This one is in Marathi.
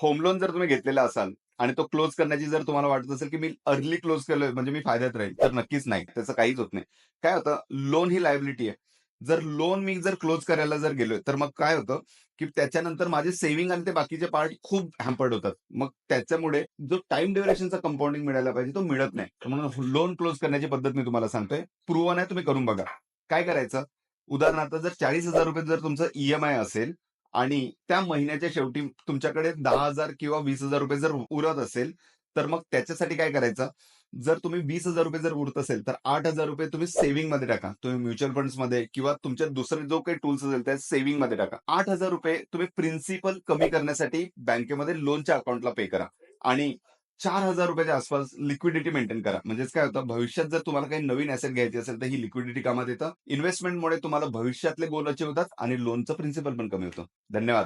होम लोन जर तुम्ही घेतलेला असाल आणि तो क्लोज करण्याची जर तुम्हाला वाटत असेल, की मी अर्ली क्लोज केलोय म्हणजे मी फायद्यात राहील, तर नक्कीच नाही. त्याचं काहीच होत नाही. काय होतं, लोन ही लायबिलिटी आहे. जर लोन मी जर क्लोज करायला जर गेलोय, तर मग काय होतं, की त्याच्यानंतर माझे सेव्हिंग आणि ते बाकीचे पार्ट खूप हॅम्पर्ड होतात. मग त्याच्यामुळे जो टाईम ड्युरेशनचा कंपाउंडिंग मिळायला पाहिजे, तो मिळत नाही. म्हणून लोन क्लोज करण्याची पद्धत मी तुम्हाला सांगतोय. प्रूव्हन आहे, तुम्ही करून बघा. काय करायचं, उदाहरणार्थ जर ₹40,000 जर तुमचं ईएमआय असेल आणि त्या महिन्याच्या शेवटी तुमच्याकडे 10,000 किंवा ₹20,000 जर उरत असेल, तर मग त्याच्यासाठी काय करायचं, जर तुम्ही ₹20,000 जर उरत असेल, तर ₹8,000 तुम्ही सेव्हिंगमध्ये टाका. तुम्ही म्युच्युअल फंड्समध्ये किंवा तुमच्या दुसरे जो काही टूल्स असेल त्या सेव्हिंगमध्ये टाका. ₹8,000 तुम्ही प्रिन्सिपल कमी करण्यासाठी बँकेमध्ये लोनच्या अकाउंटला पे करा आणि ₹4,000 च्या आसपास लिक्विडिटी मेंटेन करा. म्हणजेच काय होतं, भविष्यात जर तुम्हाला काही नवीन ॲसेट घ्यायची असेल, तर ही लिक्विडिटी कामात येतं. इन्व्हेस्टमेंटमुळे तुम्हाला भविष्यातले गोल अचीव्ह होतात आणि लोनचं प्रिन्सिपल पण कमी होतं. धन्यवाद.